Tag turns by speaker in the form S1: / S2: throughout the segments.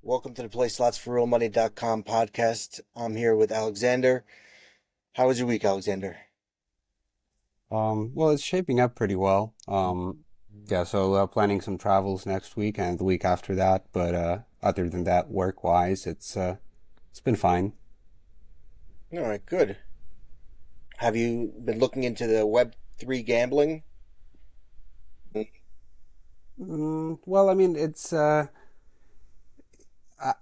S1: Welcome to the PlaySlotsForRealMoney.com podcast. I'm here with Alexander. How was your week, Alexander?
S2: Well, it's shaping up pretty well. Yeah, so planning some travels next week and the week after that. But other than that, work-wise, it's been fine.
S1: All right, good. Have you been looking into the Web3 gambling?
S2: Well, I mean,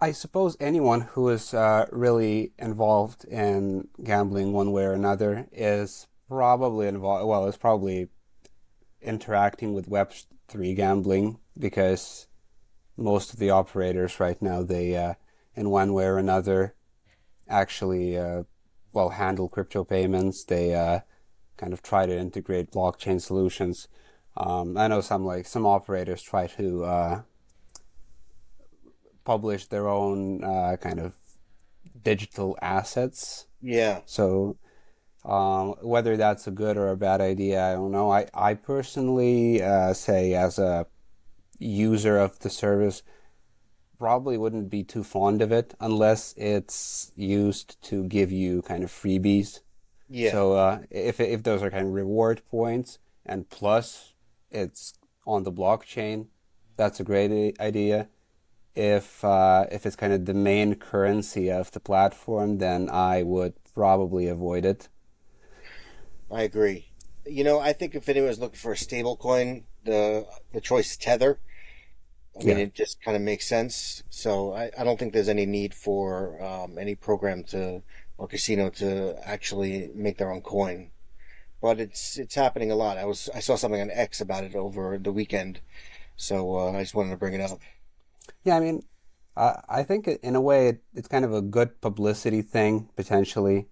S2: I suppose anyone who is really involved in gambling one way or another is probably involved. Well, is probably interacting with Web3 gambling because most of the operators right now in one way or another actually handle crypto payments. They kind of try to integrate blockchain solutions. I know some operators try to publish their own kind of digital assets.
S1: Yeah,
S2: So whether that's a good or a bad idea, I don't know. I personally say as a user of the service probably wouldn't be too fond of it unless it's used to give you kind of freebies.
S1: yeah,
S2: So if those are kind of reward points and plus it's on the blockchain, that's a great idea. If it's kind of the main currency of the platform, then I would probably avoid it.
S1: I agree. I think if anyone's looking for a stable coin, the choice is Tether. I mean,
S2: Yeah.
S1: it just kind of makes sense. So I don't think there's any need for any program to or casino to actually make their own coin. But it's happening a lot. I saw something on X about it over the weekend, so I just wanted to bring it up.
S2: Yeah, I mean, I think in a way it's kind of a good publicity thing potentially,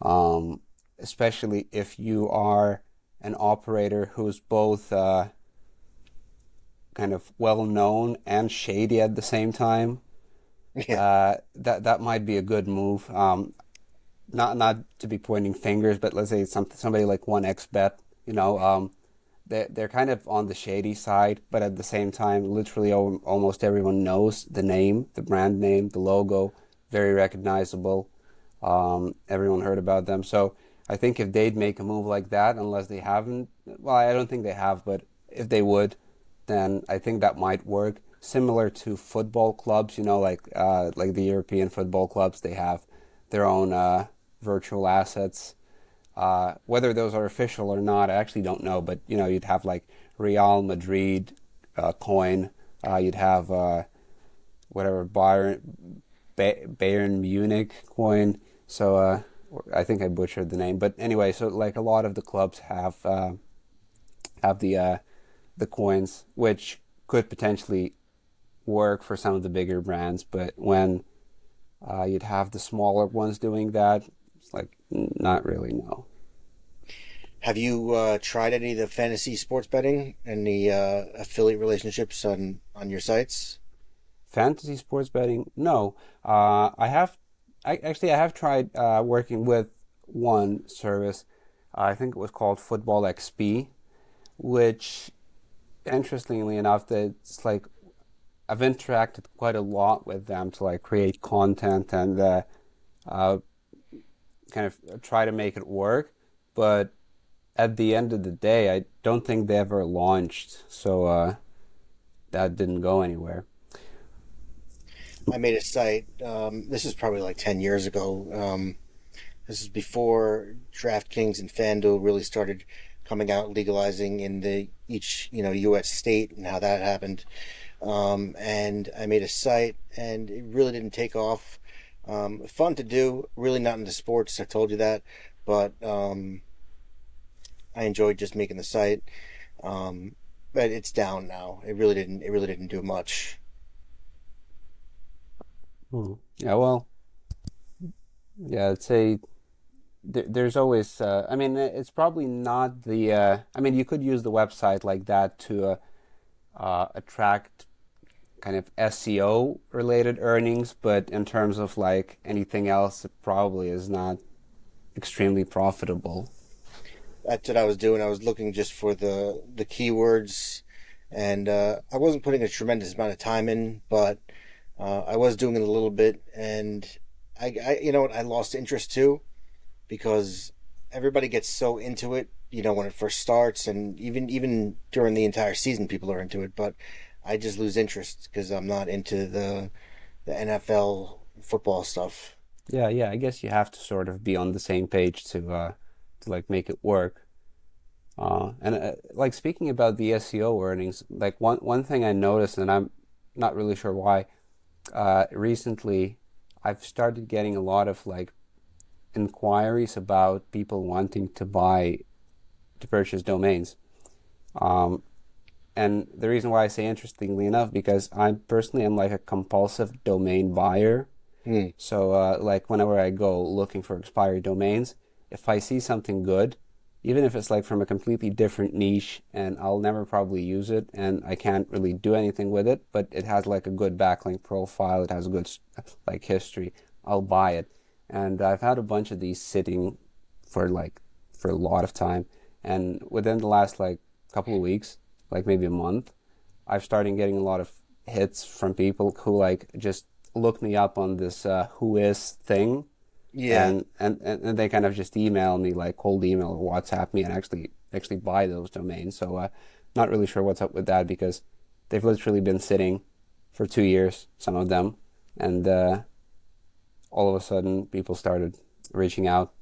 S2: um, especially if you are an operator who's both kind of well known and shady at the same time.
S1: Yeah,
S2: That might be a good move. Not to be pointing fingers, but let's say somebody like 1xBet, you know, they're kind of on the shady side, but at the same time, literally almost everyone knows the name, the brand name, the logo, very recognizable. Everyone heard about them. So I think if they'd make a move like that, unless they haven't, well, I don't think they have, but if they would, then I think that might work. Similar to football clubs, like the European football clubs, they have their own virtual assets. Whether those are official or not, I actually don't know. But you'd have like Real Madrid coin. You'd have whatever Bayern Munich coin. So I think I butchered the name, but anyway, so like a lot of the clubs have the coins, which could potentially work for some of the bigger brands. But when you'd have the smaller ones doing that, it's like not really no.
S1: have you tried any of the fantasy sports betting and the affiliate relationships on your sites?
S2: Fantasy sports betting, no. I have, I have tried working with one service. I think it was called Football XP, which, interestingly enough, that it's like I've interacted quite a lot with them to like create content and uh, kind of try to make it work. But at the end of the day, I don't think they ever launched, so that didn't go anywhere.
S1: I made a site. This is probably like 10 years ago. This is before DraftKings and FanDuel really started coming out legalizing in the each U.S. state and how that happened. And I made a site, and it really didn't take off. Fun to do, really not into sports. I told you that, but I enjoyed just making the site. Um, but it's down now. It really didn't. It really didn't do much.
S2: Yeah, well, yeah, I'd say there's always. I mean, it's probably not the. I mean, you could use the website like that to attract kind of SEO related earnings, but in terms of like anything else, it probably is not extremely profitable.
S1: That's what I was doing. I was looking just for the keywords, and I wasn't putting a tremendous amount of time in, but I was doing it a little bit, and you know what, I lost interest too because everybody gets so into it. You know, when it first starts, and even during the entire season, people are into it. But I just lose interest because I'm not into the NFL football stuff.
S2: Yeah, yeah. I guess you have to sort of be on the same page to like make it work. And like speaking about the SEO earnings, like one thing I noticed, and I'm not really sure why, recently I've started getting a lot of like inquiries about people wanting to purchase domains. Um, and the reason why I say interestingly enough, because I personally am like a compulsive domain buyer.
S1: Hmm.
S2: So like whenever I go looking for expired domains, if I see something good, even if it's like from a completely different niche and I'll never probably use it and I can't really do anything with it, but it has like a good backlink profile, it has a good like history, I'll buy it. And I've had a bunch of these sitting for like for a lot of time, and within the last like couple of weeks, like maybe a month, I've started getting a lot of hits from people who like just look me up on this who is thing,
S1: Yeah.
S2: and they kind of just email me like cold email or WhatsApp me and actually buy those domains. So not really sure what's up with that because they've literally been sitting for 2 years, some of them, and all of a sudden people started reaching out.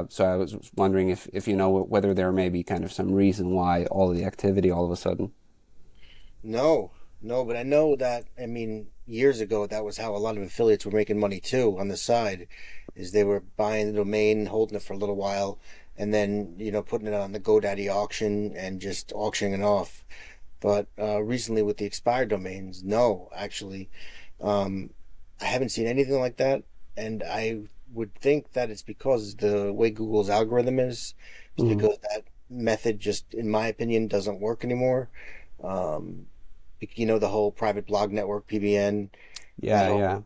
S2: So I was wondering if you know whether there may be kind of some reason why all the activity all of a sudden.
S1: No, no, but I know that, I mean, years ago, that was how a lot of affiliates were making money too on the side, is they were buying the domain, holding it for a little while, and then, you know, putting it on the GoDaddy auction and just auctioning it off. But recently with the expired domains, no, actually, um, I haven't seen anything like that, and I would think that it's because the way Google's algorithm is, it's
S2: Mm.
S1: because that method just, in my opinion, doesn't work anymore. Um, you know, the whole private blog network, PBN, that
S2: Yeah,
S1: whole,
S2: yeah.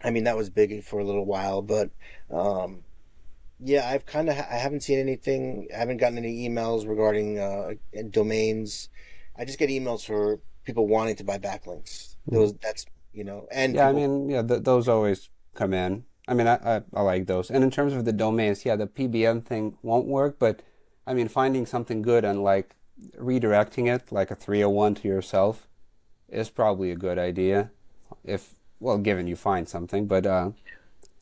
S1: I mean, that was big for a little while, but um, yeah, I haven't seen anything, I haven't gotten any emails regarding domains. I just get emails for people wanting to buy backlinks.
S2: Mm.
S1: That's, you know, and
S2: Yeah, I
S1: people,
S2: mean, yeah, those always come in. I mean, I like those. And in terms of the domains, yeah, the PBN thing won't work, but I mean, finding something good and like redirecting it like a 301 to yourself is probably a good idea. If, well, given you find something, but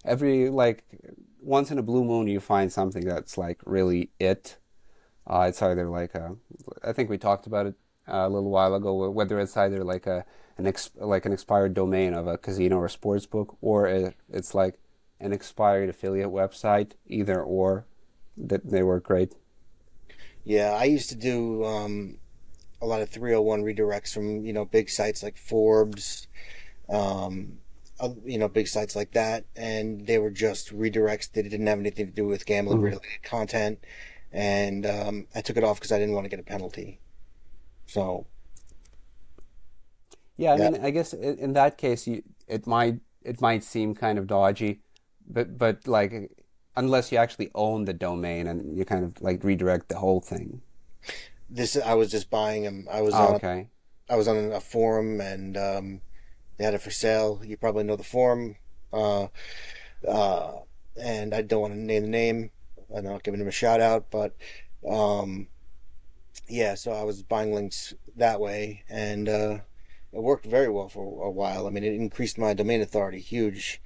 S2: every like once in a blue moon you find something that's like really it. It's either like I think we talked about it a little while ago, whether it's either like like an expired domain of a casino or sports book, or it's like an expired affiliate website. Either or, that they work great.
S1: yeah, I used to do a lot of 301 redirects from, you know, big sites like Forbes, um, you know, big sites like that, and they were just redirects. They didn't have anything to do with gambling
S2: Mhm.
S1: related content, and I took it off because I didn't want to get a penalty. So
S2: Yeah, I
S1: yeah,
S2: mean, I guess in that case, it might seem kind of dodgy, but like unless you actually own the domain and you kind of like redirect the whole thing.
S1: this I was just buying them.
S2: Oh, okay.
S1: I was on a forum, and they had it for sale. You probably know the forum, uh, uh, and I don't want to name the name. I'm not giving him a shout out, but um, yeah. So I was buying links that way, and it worked very well for a while. I mean, it increased my domain authority huge,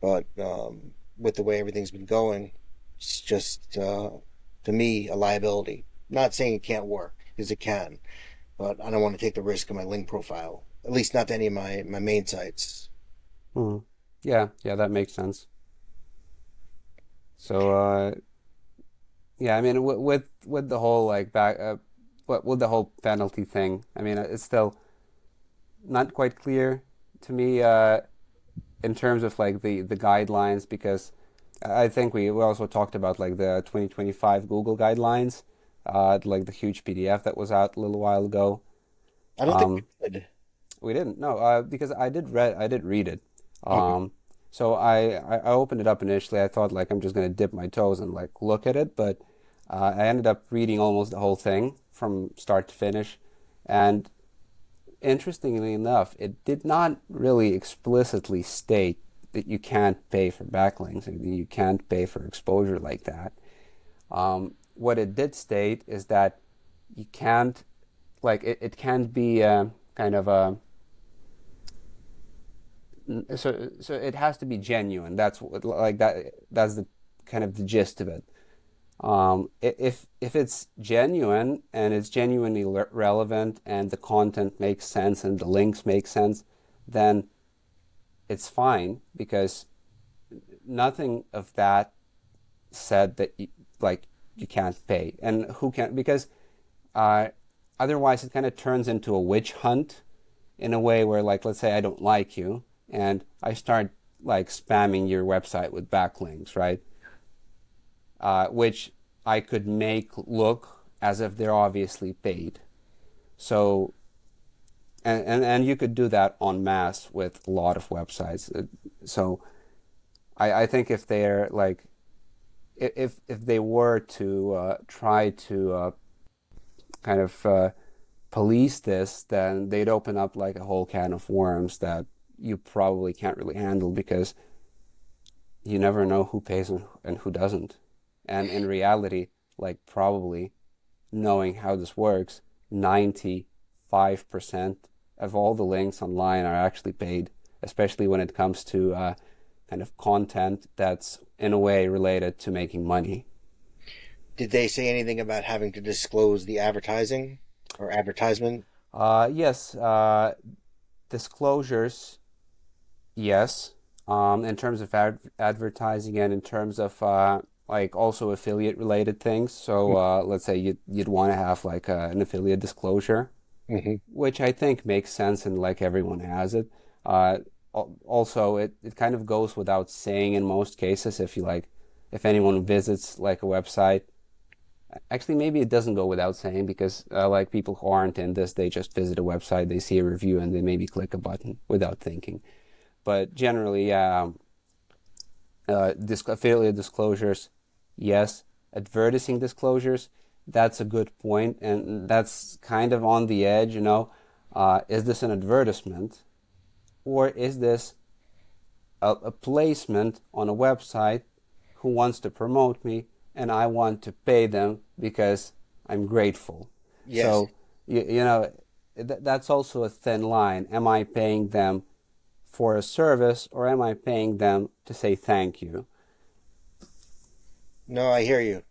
S1: but with the way everything's been going, it's just to me a liability. Not saying it can't work, because it can, but I don't want to take the risk of my link profile. At least not to any of my main sites.
S2: Hmm. Yeah, yeah, that makes sense. So, yeah, I mean, with the whole like with the whole penalty thing, I mean, it's still not quite clear to me in terms of like the guidelines because I think we also talked about like the 2025 Google guidelines, like the huge PDF that was out a little while ago.
S1: I don't think
S2: Um,
S1: we could.
S2: we didn't no because I did read it.
S1: Okay.
S2: So I opened it up initially. I thought like I'm just gonna dip my toes and like look at it, but I ended up reading almost the whole thing from start to finish, and interestingly enough, it did not really explicitly state that you can't pay for backlinks and you can't pay for exposure like that. What it did state is that you can't, like, it can't be kind of a, so it has to be genuine. That's what, like that. That's the kind of the gist of it. If it's genuine and it's genuinely relevant and the content makes sense and the links make sense, then it's fine because nothing of that said that you can't pay and who can because uh, otherwise it kind of turns into a witch hunt in a way where, like, let's say I don't like you and I start like spamming your website with backlinks, right? Which I could make look as if they're obviously paid. So, and you could do that en masse with a lot of websites. So, I think if they're like, if they were to try to kind of police this, then they'd open up like a whole can of worms that you probably can't really handle because you never know who pays and who doesn't. And in reality, like probably knowing how this works, 95% of all the links online are actually paid, especially when it comes to kind of content that's in a way related to making money.
S1: Did they say anything about having to disclose the advertising or advertisement?
S2: Yes, disclosures, yes. In terms of advertising and in terms of like also affiliate related things. So let's say you'd want to have like an affiliate disclosure,
S1: Mm-hmm.
S2: which I think makes sense and like everyone has it. Uh, Also, it kind of goes without saying in most cases if you like, if anyone visits like a website. Actually, maybe it doesn't go without saying because like people who aren't in this, they just visit a website, they see a review, and they maybe click a button without thinking. But generally, yeah, affiliate disclosures, yes. Advertising disclosures, that's a good point, and that's kind of on the edge. Is this an advertisement or is this a placement on a website who wants to promote me and I want to pay them because I'm grateful?
S1: Yes.
S2: So that's also a thin line. Am I paying them for a service or am I paying them to say thank you?
S1: No, I hear you.